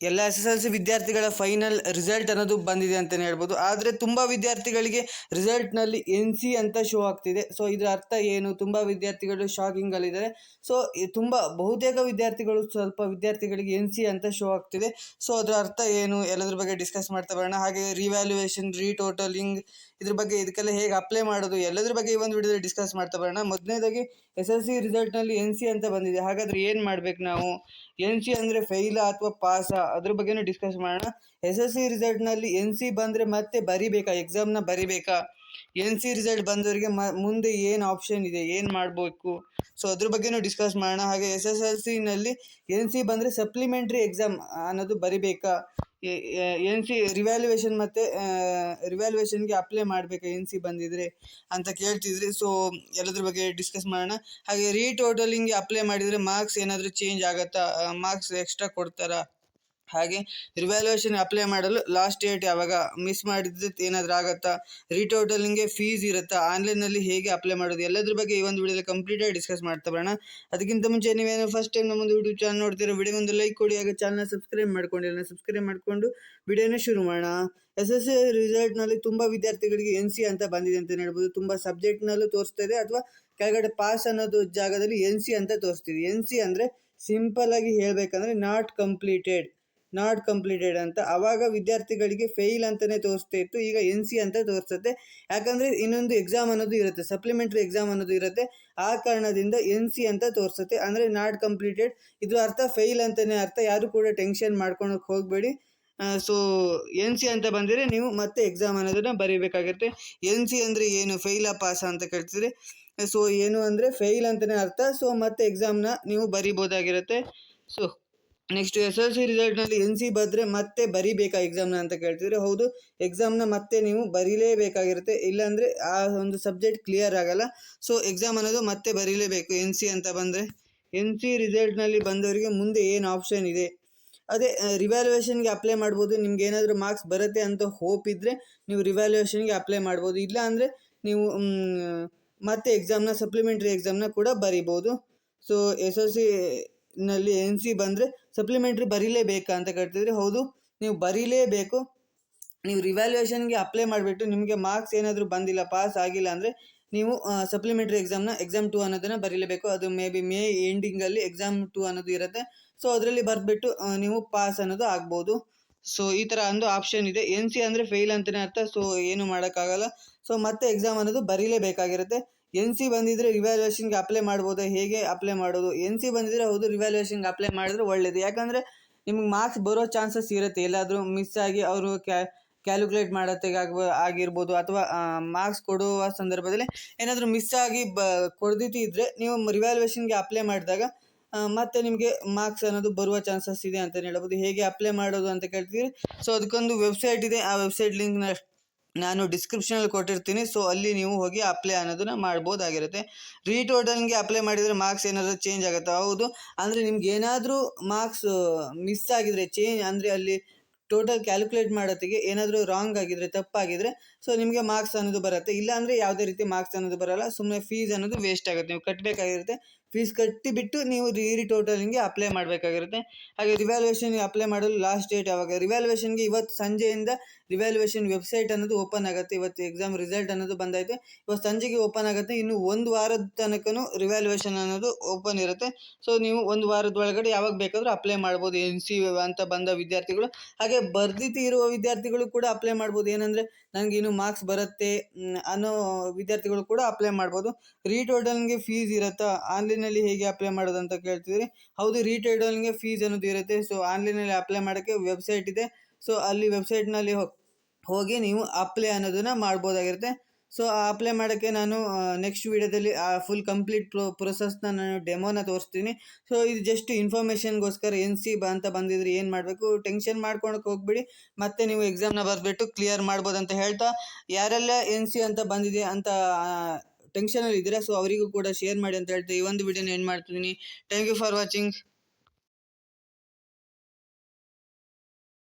ಎಲ್ಲ SSLC ವಿದ್ಯಾರ್ಥಿಗಳ final result ಅನ್ನೋದು ಬಂದಿದೆ ಅಂತಲೇ ಹೇಳ್ಬೋದು. ಆದರೆ ತುಂಬ ವಿದ್ಯಾರ್ಥಿಗಳಿಗೆ ರಿಸಲ್ಟ್ನಲ್ಲಿ NC ಅಂತ ಶೋ ಆಗ್ತಿದೆ. ಸೊ ಇದರ ಅರ್ಥ ಏನು? ತುಂಬ ವಿದ್ಯಾರ್ಥಿಗಳು ಶಾಕಿಂಗಲ್ಲಿದ್ದಾರೆ. ಸೊ ತುಂಬ ಬಹುತೇಕ ವಿದ್ಯಾರ್ಥಿಗಳು, ಸ್ವಲ್ಪ ವಿದ್ಯಾರ್ಥಿಗಳಿಗೆ NC ಅಂತ ಶೋ ಆಗ್ತಿದೆ. ಸೊ ಅದರ ಅರ್ಥ ಏನು ಎಲ್ಲದ್ರ ಬಗ್ಗೆ ಡಿಸ್ಕಸ್ ಮಾಡ್ತಾ ಬರೋಣ. ಹಾಗೆ ರಿವ್ಯಾಲ್ಯೂಯೇಷನ್, ರೀಟೋಟಲಿಂಗ್, ಇದ್ರ ಬಗ್ಗೆ ಇದಕ್ಕೆಲ್ಲ ಹೇಗೆ ಅಪ್ಲೈ ಮಾಡೋದು ಎಲ್ಲದ್ರ ಬಗ್ಗೆ ಈ ಒಂದು ವಿಡಿಯೋದಲ್ಲಿ ಡಿಸ್ಕಸ್ ಮಾಡ್ತಾ ಬರೋಣ. ಮೊದಲನೇದಾಗಿ SSLC ರಿಸಲ್ಟ್ನಲ್ಲಿ NC ಅಂತ ಬಂದಿದೆ. ಹಾಗಾದರೆ ಏನು ಮಾಡ್ಬೇಕು ನಾವು? NC ಅಂದರೆ ಫೇಲಾ ಅಥವಾ ಪಾಸಾ, ಅದ್ರ ಬಗ್ಗೆನೂ ಡಿಸ್ಕಸ್ ಮಾಡೋಣ. SSLC ರಿಸಲ್ಟ್ನಲ್ಲಿ NC ಬಂದರೆ ಮತ್ತೆ ಬರಿಬೇಕಾ, ಎಕ್ಸಾಮ್ನ ಬರಿಬೇಕಾ? NC ರಿಸಲ್ಟ್ ಬಂದವರಿಗೆ ಮುಂದೆ ಏನು ಆಪ್ಷನ್ ಇದೆ, ಏನು ಮಾಡಬೇಕು? ಸೊ ಅದ್ರ ಬಗ್ಗೆನೂ ಡಿಸ್ಕಸ್ ಮಾಡೋಣ. ಹಾಗೆ SSLCನಲ್ಲಿ NC ಬಂದರೆ ಸಪ್ಲಿಮೆಂಟ್ರಿ ಎಕ್ಸಾಮ್ ಅನ್ನೋದು ಬರಿಬೇಕಾ? NC ರಿವ್ಯಾಲ್ಯೂಯೇಷನ್ ಮತ್ತು ರಿವ್ಯಾಲ್ಯೂಯೇಷನ್ಗೆ ಅಪ್ಲೈ ಮಾಡಬೇಕಾ NC ಬಂದಿದ್ರೆ ಅಂತ ಕೇಳ್ತಿದ್ರಿ. ಸೊ ಎಲ್ಲದ್ರ ಬಗ್ಗೆ ಡಿಸ್ಕಸ್ ಮಾಡೋಣ. ಹಾಗೆ ರೀಟೋಟಲಿಂಗ್ಗೆ ಅಪ್ಲೈ ಮಾಡಿದರೆ ಮಾರ್ಕ್ಸ್ ಏನಾದರೂ ಚೇಂಜ್ ಆಗುತ್ತಾ, ಮಾರ್ಕ್ಸ್ ಎಕ್ಸ್ಟ್ರಾ ಕೊಡ್ತಾರಾ? ಹಾಗೆ ರಿವ್ಯಾಲ್ಯೂಯೇಷನ್ ಅಪ್ಲೈ ಮಾಡಲು ಲಾಸ್ಟ್ ಡೇಟ್ ಯಾವಾಗ, ಮಿಸ್ ಮಾಡಿದ್ರೆ ಏನಾದರೂ ಆಗುತ್ತಾ? ರೀಟೋಟಲಿಂಗ್ಗೆ ಫೀಸ್ ಇರುತ್ತಾ? ಆನ್ಲೈನಲ್ಲಿ ಹೇಗೆ ಅಪ್ಲೈ ಮಾಡೋದು ಎಲ್ಲದ್ರ ಬಗ್ಗೆ ಈ ಒಂದು ವಿಡಿಯೋದಲ್ಲಿ ಕಂಪ್ಲೀಟಾಗಿ ಡಿಸ್ಕಸ್ ಮಾಡ್ತಾ ಬರೋಣ. ಅದಕ್ಕಿಂತ ಮುಂಚೆ ನೀವೇನೋ ಫಸ್ಟ್ ಟೈಮ್ ನಮ್ಮೊಂದು ಯೂಟ್ಯೂಬ್ ಚಾನಲ್ ನೋಡ್ತೀರಾ, ವಿಡಿಯೋ ಒಂದು ಲೈಕ್ ಕೊಡಿ. ಹಾಗೆ ಚಾನಲ್ನ ಸಬ್ಸ್ಕ್ರೈಬ್ ಮಾಡ್ಕೊಂಡಿಲ್ಲ, ಸಬ್ಸ್ಕ್ರೈಬ್ ಮಾಡಿಕೊಂಡು ವಿಡಿಯೋನ ಶುರು ಮಾಡೋಣ. SSLC ರಿಸಲ್ಟ್ನಲ್ಲಿ ತುಂಬ ವಿದ್ಯಾರ್ಥಿಗಳಿಗೆ NC ಅಂತ ಬಂದಿದೆ ಅಂತಲೇ ಹೇಳ್ಬೋದು. ತುಂಬ ಸಬ್ಜೆಕ್ಟ್ನಲ್ಲೂ ತೋರಿಸ್ತಾ ಇದೆ, ಅಥವಾ ಕೆಳಗಡೆ ಪಾಸ್ ಅನ್ನೋದು ಜಾಗದಲ್ಲಿ NC ಅಂತ ತೋರಿಸ್ತೀವಿ. NC ಅಂದರೆ ಸಿಂಪಲ್ ಆಗಿ ಹೇಳಬೇಕಂದ್ರೆ ನಾಟ್ ಕಂಪ್ಲೀಟೆಡ್ ಅಂತ. ಆವಾಗ ವಿದ್ಯಾರ್ಥಿಗಳಿಗೆ ಫೇಲ್ ಅಂತಲೇ ತೋರಿಸ್ತಾ ಇತ್ತು, ಈಗ NC ಅಂತ ತೋರಿಸುತ್ತೆ. ಯಾಕಂದರೆ ಇನ್ನೊಂದು ಎಕ್ಸಾಮ್ ಅನ್ನೋದು ಇರುತ್ತೆ, ಸಪ್ಲಿಮೆಂಟ್ರಿ ಎಕ್ಸಾಮ್ ಅನ್ನೋದು ಇರುತ್ತೆ. ಆ ಕಾರಣದಿಂದ NC ಅಂತ ತೋರಿಸುತ್ತೆ. ಅಂದರೆ ನಾಟ್ ಕಂಪ್ಲೀಟೆಡ್, ಇದು ಅರ್ಥ ಫೇಲ್ ಅಂತಲೇ ಅರ್ಥ. ಯಾರು ಕೂಡ ಟೆನ್ಷನ್ ಮಾಡ್ಕೊಳಕ್ಕೆ ಹೋಗಬೇಡಿ. ಸೊ NC ಅಂತ ಬಂದರೆ ನೀವು ಮತ್ತೆ ಎಕ್ಸಾಮ್ ಅನ್ನೋದನ್ನು ಬರೀಬೇಕಾಗಿರುತ್ತೆ. NC ಅಂದರೆ ಏನು, ಫೇಲಾ ಪಾಸಾ ಅಂತ ಕೇಳ್ತಿದ್ರೆ, ಸೊ ಏನು ಅಂದರೆ ಫೇಲ್ ಅಂತಲೇ ಅರ್ಥ. ಸೊ ಮತ್ತೆ ಎಕ್ಸಾಮ್ನ ನೀವು ಬರಿಬೋದಾಗಿರುತ್ತೆ. ಸೊ ನೆಕ್ಸ್ಟ್ SSLC ರಿಸಲ್ಟ್ನಲ್ಲಿ NC ಬಂದರೆ ಮತ್ತೆ ಬರಿಬೇಕಾ ಎಕ್ಸಾಮ್ನ ಅಂತ ಕೇಳ್ತಿದ್ರೆ, ಹೌದು, ಎಕ್ಸಾಮ್ನ ಮತ್ತೆ ನೀವು ಬರೀಲೇಬೇಕಾಗಿರುತ್ತೆ. ಇಲ್ಲಾಂದರೆ ಆ ಒಂದು ಸಬ್ಜೆಕ್ಟ್ ಕ್ಲಿಯರ್ ಆಗಲ್ಲ. ಸೊ ಎಕ್ಸಾಮ್ ಅನ್ನೋದು ಮತ್ತೆ ಬರೀಲೇಬೇಕು NC ಅಂತ ಬಂದರೆ. NC ರಿಸಲ್ಟ್ನಲ್ಲಿ ಬಂದವರಿಗೆ ಮುಂದೆ ಏನು ಆಪ್ಷನ್ ಇದೆ? ಅದೇ ರಿವ್ಯಾಲ್ಯೂಯೇಷನ್ಗೆ ಅಪ್ಲೈ ಮಾಡ್ಬೋದು. ನಿಮ್ಗೆ ಏನಾದರೂ ಮಾರ್ಕ್ಸ್ ಬರುತ್ತೆ ಅಂತ ಹೋಪ್ ಇದ್ದರೆ ನೀವು ರಿವ್ಯಾಲ್ಯೂಯೇಷನ್ಗೆ ಅಪ್ಲೈ ಮಾಡ್ಬೋದು. ಇಲ್ಲ ಅಂದರೆ ನೀವು ಮತ್ತೆ ಎಕ್ಸಾಮ್ನ, ಸಪ್ಲಿಮೆಂಟ್ರಿ ಎಕ್ಸಾಮ್ನ ಕೂಡ ಬರಿಬೋದು. ಸೊ SSLCನಲ್ಲಿ NC ಬಂದರೆ ಸಪ್ಲಿಮೆಂಟ್ರಿ ಬರೀಲೇಬೇಕಾ ಅಂತ ಕೇಳ್ತಿದ್ರೆ, ಹೌದು, ನೀವು ಬರೀಲೇಬೇಕು. ನೀವು ರಿವ್ಯಾಲ್ಯೂಯೇಷನ್ಗೆ ಅಪ್ಲೈ ಮಾಡಿಬಿಟ್ಟು ನಿಮಗೆ ಮಾರ್ಕ್ಸ್ ಏನಾದರೂ ಬಂದಿಲ್ಲ, ಪಾಸ್ ಆಗಿಲ್ಲ ಅಂದರೆ ನೀವು ಸಪ್ಲಿಮೆಂಟ್ರಿ ಎಕ್ಸಾಮ್ನ ಎಕ್ಸಾಮ್ 2 ಅನ್ನೋದನ್ನು ಬರೀಲೇಬೇಕು. ಅದು ಮೇ ಎಂಡಿಂಗಲ್ಲಿ ಎಕ್ಸಾಮ್ 2 ಅನ್ನೋದು ಇರುತ್ತೆ. ಸೊ ಅದರಲ್ಲಿ ಬರೆದ್ಬಿಟ್ಟು ನೀವು ಪಾಸ್ ಅನ್ನೋದು ಆಗ್ಬೋದು. ಸೊ ಈ ಥರ ಒಂದು ಆಪ್ಷನ್ ಇದೆ. NC ಅಂದರೆ ಫೇಲ್ ಅಂತಲೇ ಅರ್ಥ. ಸೊ ಏನು ಮಾಡೋಕ್ಕಾಗಲ್ಲ. ಸೊ ಮತ್ತೆ ಎಕ್ಸಾಮ್ ಅನ್ನೋದು ಬರೀಲೇಬೇಕಾಗಿರುತ್ತೆ. NC ಬಂದಿದ್ದರೆ ರಿವ್ಯಾಲ್ಯೂಯೇಷನ್ಗೆ ಅಪ್ಲೈ ಮಾಡ್ಬೋದು. ಹೇಗೆ ಅಪ್ಲೈ ಮಾಡೋದು? NC ಬಂದಿದ್ದರೆ ಹೌದು, ರಿವ್ಯಾಲ್ಯೂಯೇಷನ್ಗೆ ಅಪ್ಲೈ ಮಾಡಿದ್ರೆ ಒಳ್ಳೆಯದು. ಯಾಕಂದರೆ ನಿಮ್ಗೆ ಮಾರ್ಕ್ಸ್ ಬರೋ ಚಾನ್ಸಸ್ ಇರುತ್ತೆ. ಎಲ್ಲಾದರೂ ಮಿಸ್ ಆಗಿ ಅವರು ಕ್ಯಾಲ್ಕುಲೇಟ್ ಮಾಡೋತ್ತಿಗೆ ಆಗಿರ್ಬೋದು, ಅಥವಾ ಮಾರ್ಕ್ಸ್ ಕೊಡುವ ಸಂದರ್ಭದಲ್ಲಿ ಏನಾದರೂ ಮಿಸ್ ಆಗಿ ಕೊಡ್ದಿದ್ದರೆ ನೀವು ರಿವ್ಯಾಲ್ಯೂಯೇಷನ್ಗೆ ಅಪ್ಲೈ ಮಾಡಿದಾಗ ಮತ್ತೆ ನಿಮಗೆ ಮಾರ್ಕ್ಸ್ ಅನ್ನೋದು ಬರುವ ಚಾನ್ಸಸ್ ಇದೆ ಅಂತಲೇ ಹೇಳ್ಬೋದು. ಹೇಗೆ ಅಪ್ಲೈ ಮಾಡೋದು ಅಂತ ಕೇಳ್ತೀವಿ. ಸೊ ಅದಕ್ಕೊಂದು ವೆಬ್ಸೈಟ್ ಇದೆ. ಆ ವೆಬ್ಸೈಟ್ ಲಿಂಕ್ನ ನಾನು ಡಿಸ್ಕ್ರಿಪ್ಷನಲ್ಲಿ ಕೊಟ್ಟಿರ್ತೀನಿ. ಸೊ ಅಲ್ಲಿ ನೀವು ಹೋಗಿ ಅಪ್ಲೈ ಅನ್ನೋದನ್ನು ಮಾಡ್ಬೋದಾಗಿರುತ್ತೆ. ರೀಟೋಟಲ್ಗೆ ಅಪ್ಲೈ ಮಾಡಿದರೆ ಮಾರ್ಕ್ಸ್ ಏನಾದರೂ ಚೇಂಜ್ ಆಗುತ್ತಾ? ಹೌದು. ಅಂದರೆ ನಿಮ್ಗೆ ಏನಾದರೂ ಮಾರ್ಕ್ಸ್ ಮಿಸ್ ಆಗಿದರೆ, ಚೇಂಜ್ ಅಂದರೆ ಅಲ್ಲಿ ಟೋಟಲ್ ಕ್ಯಾಲ್ಕುಲೇಟ್ ಮಾಡೋತ್ತಿಗೆ ಏನಾದರೂ ರಾಂಗ್ ಆಗಿದ್ರೆ, ತಪ್ಪಾಗಿದ್ದರೆ, ಸೊ ನಿಮಗೆ ಮಾರ್ಕ್ಸ್ ಅನ್ನೋದು ಬರುತ್ತೆ. ಇಲ್ಲ ಅಂದರೆ ಯಾವುದೇ ರೀತಿ ಮಾರ್ಕ್ಸ್ ಅನ್ನೋದು ಬರೋಲ್ಲ. ಸುಮ್ಮನೆ ಫೀಸ್ ಅನ್ನೋದು ವೇಸ್ಟ್ ಆಗುತ್ತೆ. ನೀವು ಕಟ್ಟಬೇಕಾಗಿರುತ್ತೆ. ಫೀಸ್ ಕಟ್ಟಿಬಿಟ್ಟು ನೀವು ರೀಟೋಟಲಿಂಗ್ಗೆ ಅಪ್ಲೈ ಮಾಡಬೇಕಾಗಿರುತ್ತೆ. ಹಾಗೆ ರಿವ್ಯಾಲ್ಯೂಯೇಷನ್ಗೆ ಅಪ್ಲೈ ಮಾಡಲು ಲಾಸ್ಟ್ ಡೇಟ್ ಯಾವಾಗ? ರಿವ್ಯಾಲ್ಯೂಯೇಷನ್ಗೆ ಇವತ್ತು ಸಂಜೆಯಿಂದ ರಿವ್ಯಾಲ್ಯೂಯೇಷನ್ ವೆಬ್ಸೈಟ್ ಅನ್ನೋದು ಓಪನ್ ಆಗುತ್ತೆ. ಇವತ್ತು ಎಕ್ಸಾಮ್ ರಿಸಲ್ಟ್ ಅನ್ನೋದು ಬಂದಾಯಿತು, ಇವತ್ತು ಸಂಜೆಗೆ ಓಪನ್ ಆಗುತ್ತೆ. ಇನ್ನು ಒಂದು ವಾರದ ತನಕನೂ ರಿವ್ಯಾಲ್ಯೂಯೇಷನ್ ಅನ್ನೋದು ಓಪನ್ ಇರುತ್ತೆ. ಸೊ ನೀವು ಒಂದು ವಾರದ ಒಳಗಡೆ ಯಾವಾಗ ಬೇಕಾದರೂ ಅಪ್ಲೈ ಮಾಡ್ಬೋದು NC ಅಂತ ಬಂದ ವಿದ್ಯಾರ್ಥಿಗಳು. ಹಾಗೆ ಬರ್ದಿತಿ ಇರುವ ವಿದ್ಯಾರ್ಥಿಗಳು ಕೂಡ ಅಪ್ಲೈ ಮಾಡ್ಬೋದು. ಏನಂದರೆ ನನಗೆ ಇನ್ನೂ ಮಾರ್ಕ್ಸ್ ಬರುತ್ತೆ ಅನ್ನೋ ವಿದ್ಯಾರ್ಥಿಗಳು ಕೂಡ ಅಪ್ಲೈ ಮಾಡ್ಬೋದು. ರೀಟೋಟಲ್ಗೆ ಫೀಸ್ ಇರುತ್ತಾ? ಆನ್ಲೈನಲ್ಲಿ ಹೇಗೆ ಅಪ್ಲೈ ಮಾಡೋದು ಅಂತ ಕೇಳ್ತಿದ್ರಿ. ಹೌದು, ರೀಟೋಟಲ್ಗೆ ಫೀಸ್ ಅನ್ನೋದು ಇರುತ್ತೆ. ಸೊ ಆನ್ಲೈನಲ್ಲಿ ಅಪ್ಲೈ ಮಾಡೋಕ್ಕೆ ವೆಬ್ಸೈಟ್ ಇದೆ. ಸೊ ಅಲ್ಲಿ ವೆಬ್ಸೈಟ್ನಲ್ಲಿ ಹೋಗಿ ನೀವು ಅಪ್ಲೈ ಅನ್ನೋದನ್ನು ಮಾಡ್ಬೋದಾಗಿರುತ್ತೆ. ಸೊ ಅಪ್ಲೈ ಮಾಡೋಕ್ಕೆ ನಾನು ನೆಕ್ಸ್ಟ್ ವೀಡಿಯೋದಲ್ಲಿ ಫುಲ್ ಕಂಪ್ಲೀಟ್ ಪ್ರೊಸೆಸ್ನ ನಾನು ಡೆಮೋನ ತೋರಿಸ್ತೀನಿ. ಸೊ ಇದು ಜಸ್ಟ್ ಇನ್ಫಾರ್ಮೇಷನ್ಗೋಸ್ಕರ. NC ಅಂತ ಬಂದಿದ್ರೆ ಏನು ಮಾಡಬೇಕು, ಟೆನ್ಷನ್ ಮಾಡ್ಕೊಳಕ್ಕೆ ಹೋಗ್ಬಿಡಿ. ಮತ್ತೆ ನೀವು ಎಕ್ಸಾಮ್ನ ಬರೆದ್ಬಿಟ್ಟು ಕ್ಲಿಯರ್ ಮಾಡ್ಬೋದು ಅಂತ ಹೇಳ್ತಾ, ಯಾರೆಲ್ಲ NC ಅಂತ ಬಂದಿದೆ ಅಂತ ಟೆನ್ಷನಲ್ಲಿ ಇದ್ದೀರಾ, ಸೊ ಅವರಿಗೂ ಕೂಡ ಶೇರ್ ಮಾಡಿ ಅಂತ ಹೇಳ್ತಾ ಈ ಒಂದು ವಿಡಿಯೋನ ಎಂಡ್ ಮಾಡ್ತಿದ್ದೀನಿ. Thank you for watching.